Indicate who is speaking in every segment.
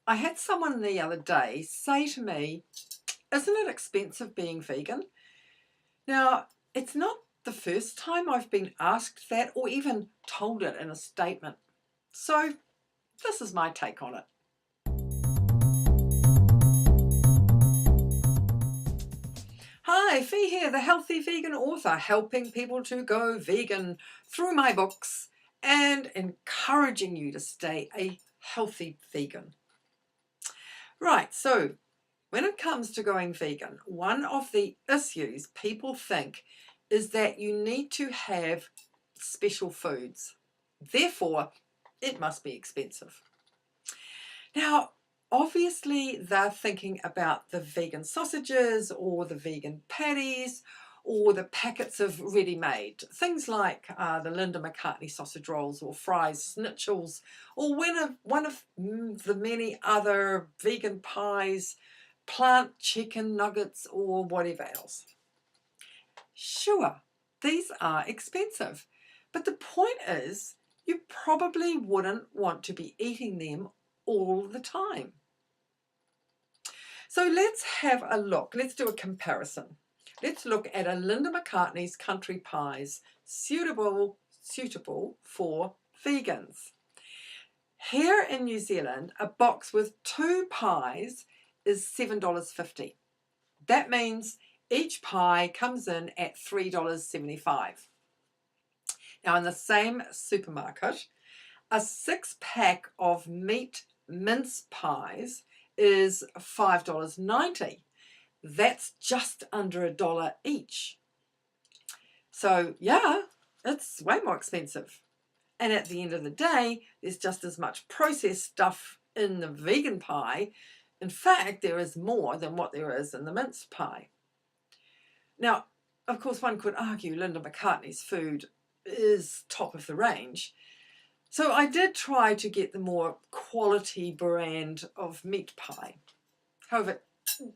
Speaker 1: I had someone the other day say to me, isn't it expensive being vegan? Now, it's not the first time I've been asked that or even told it in a statement. So, this is my take on it. Hi, Fee here, the Healthy Vegan author, helping people to go vegan through my books and encouraging you to stay a healthy vegan. Right, so when it comes to going vegan, one of the issues people think is that you need to have special foods. Therefore, it must be expensive. Now, obviously, they're thinking about the vegan sausages or the vegan patties or the packets of ready-made, things like the Linda McCartney sausage rolls or Fry's Schnitzel or one of the many other vegan pies, plant chicken nuggets or whatever else. Sure, these are expensive, but the point is you probably wouldn't want to be eating them all the time. So let's have a look. Let's do a comparison. Let's look at a Linda McCartney's country pies suitable for vegans. Here in New Zealand, a box with 2 pies is $7.50. That means each pie comes in at $3.75. Now, in the same supermarket, a 6-pack of meat mince pies is $5.90. That's just under $1 each. So, yeah, it's way more expensive. And at the end of the day, there's just as much processed stuff in the vegan pie. In fact, there is more than what there is in the mince pie. Now, of course, one could argue Linda McCartney's food is top of the range. So I did try to get the more quality brand of meat pie. However,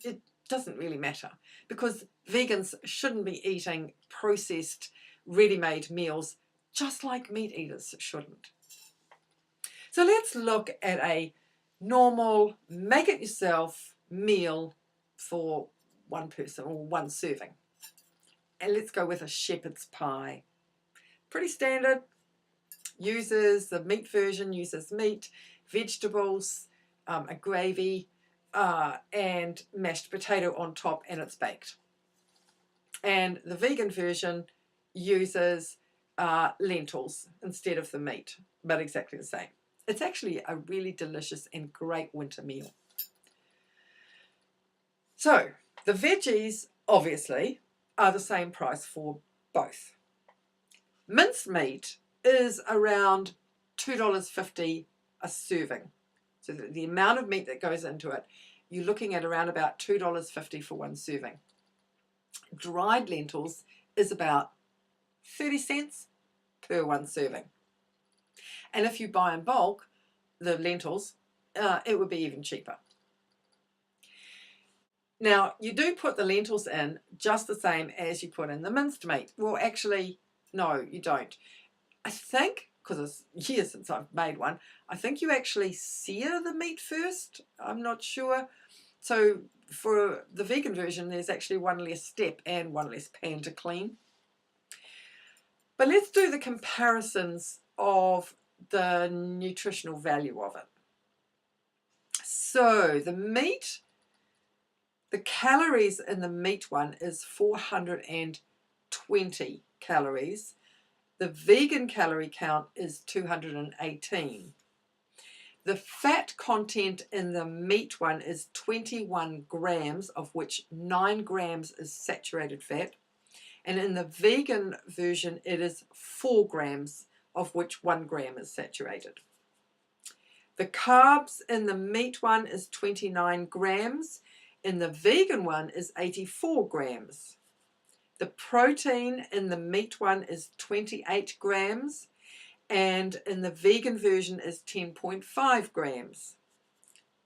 Speaker 1: it doesn't really matter because vegans shouldn't be eating processed, ready-made meals just like meat eaters shouldn't. So let's look at a normal, make-it-yourself meal for one person or one serving. And let's go with a shepherd's pie. Pretty standard. The meat version uses meat, vegetables, a gravy, and mashed potato on top, and it's baked. And the vegan version uses lentils instead of the meat, but exactly the same. It's actually a really delicious and great winter meal. So the veggies, obviously, are the same price for both. Minced meat is around $2.50 a serving. So the amount of meat that goes into it, you're looking at around about $2.50 for one serving. Dried lentils is about 30 cents per one serving. And if you buy in bulk, the lentils, it would be even cheaper. Now, you do put the lentils in just the same as you put in the minced meat. Well, actually, no, you don't. I think, because it's years since I've made one, I think you actually sear the meat first. I'm not sure. So for the vegan version, there's actually one less step and one less pan to clean. But let's do the comparisons of the nutritional value of it. So the meat, the calories in the meat one is 420 calories. The vegan calorie count is 218. The fat content in the meat one is 21 grams, of which 9 grams is saturated fat. And in the vegan version, it is 4 grams, of which 1 gram is saturated. The carbs in the meat one is 29 grams. In the vegan one is 84 grams. The protein in the meat one is 28 grams, and in the vegan version is 10.5 grams.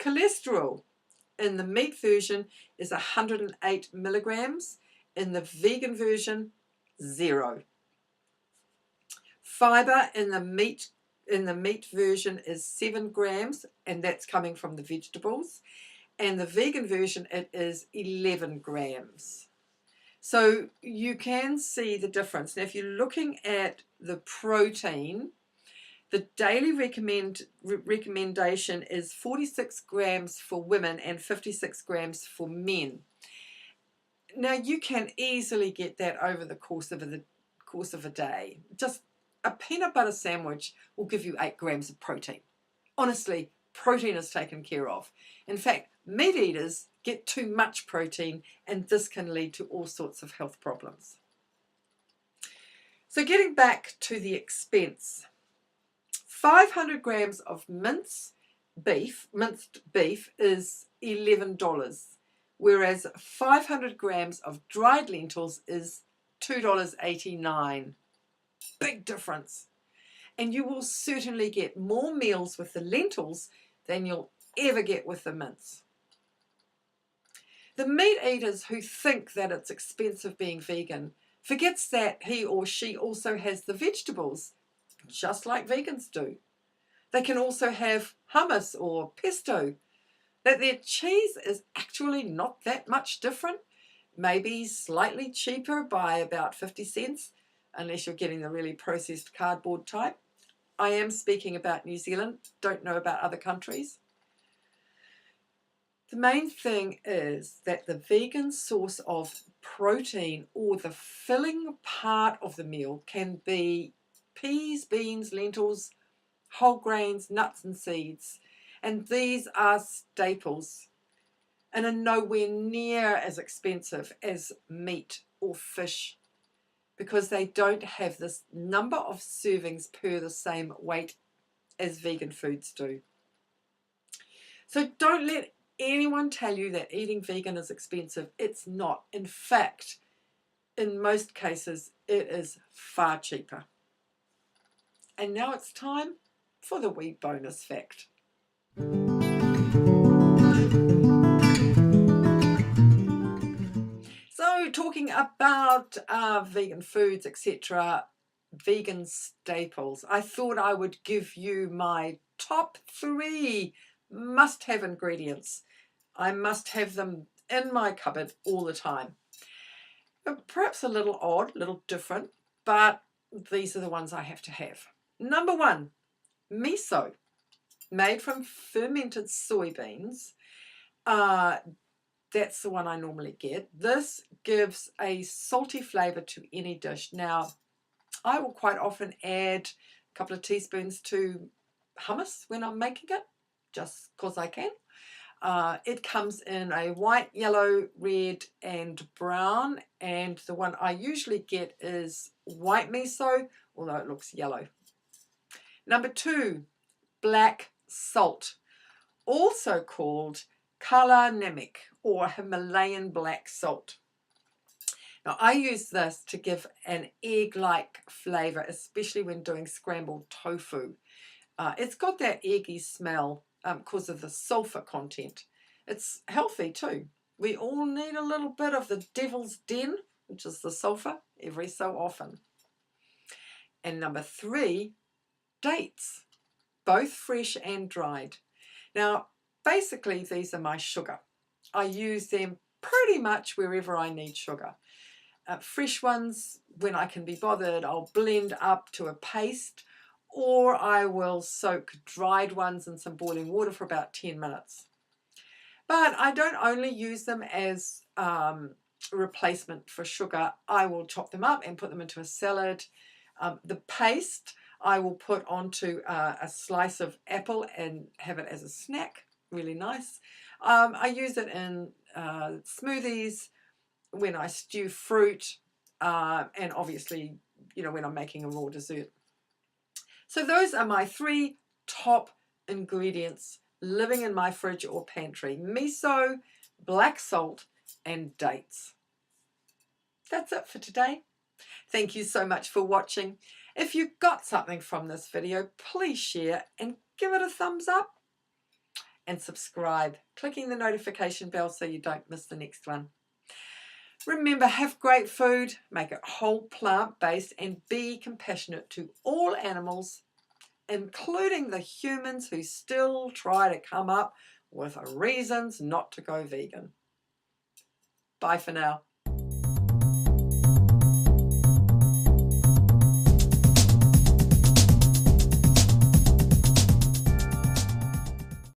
Speaker 1: Cholesterol in the meat version is 108 milligrams. In the vegan version, 0. Fiber in the meat in the meat version is 7 grams, and that's coming from the vegetables. And the vegan version, it is 11 grams. So you can see the difference. Now, if you're looking at the protein, the daily recommendation is 46 grams for women and 56 grams for men. Now, you can easily get that over the course of a day. Just a peanut butter sandwich will give you 8 grams of protein. Honestly, protein is taken care of. In fact, meat eaters get too much protein, and this can lead to all sorts of health problems. So getting back to the expense, 500 grams of minced beef is $11, whereas 500 grams of dried lentils is $2.89. Big difference. And you will certainly get more meals with the lentils than you'll ever get with the mince. The meat eaters who think that it's expensive being vegan forgets that he or she also has the vegetables, just like vegans do. They can also have hummus or pesto, that their cheese is actually not that much different, maybe slightly cheaper by about 50 cents, unless you're getting the really processed cardboard type. I am speaking about New Zealand, don't know about other countries. The main thing is that the vegan source of protein, or the filling part of the meal, can be peas, beans, lentils, whole grains, nuts and seeds. And these are staples and are nowhere near as expensive as meat or fish, because they don't have this number of servings per the same weight as vegan foods do. So don't let anyone tell you that eating vegan is expensive. It's not. In fact, in most cases, it is far cheaper. And now it's time for the wee bonus fact. So talking about vegan foods, etc., vegan staples, I thought I would give you my top 3 must-have ingredients. I must have them in my cupboard all the time. Perhaps a little odd, a little different, but these are the ones I have to have. Number 1, miso, made from fermented soybeans. That's the one I normally get. This gives a salty flavour to any dish. Now, I will quite often add a couple of teaspoons to hummus when I'm making it, just because I can. It comes in a white, yellow, red and brown, and the one I usually get is white miso, although it looks yellow. Number 2, black salt, also called Kala Namak or Himalayan black salt. Now, I use this to give an egg-like flavour, especially when doing scrambled tofu. It's got that eggy smell because of the sulfur content. It's healthy too. We all need a little bit of the devil's den, which is the sulfur, every so often. And number 3, dates, both fresh and dried. Now, basically, these are my sugar. I use them pretty much wherever I need sugar. Fresh ones, when I can be bothered, I'll blend up to a paste, or I will soak dried ones in some boiling water for about 10 minutes. But I don't only use them as a replacement for sugar. I will chop them up and put them into a salad. The paste I will put onto a slice of apple and have it as a snack. Really nice. I use it in smoothies, when I stew fruit, and obviously, you know, when I'm making a raw dessert. So those are my 3 top ingredients living in my fridge or pantry: miso, black salt, and dates. That's it for today. Thank you so much for watching. If you got something from this video, please share and give it a thumbs up. And subscribe, clicking the notification bell so you don't miss the next one. Remember, have great food, make it whole plant-based, and be compassionate to all animals, including the humans who still try to come up with reasons not to go vegan. Bye for now.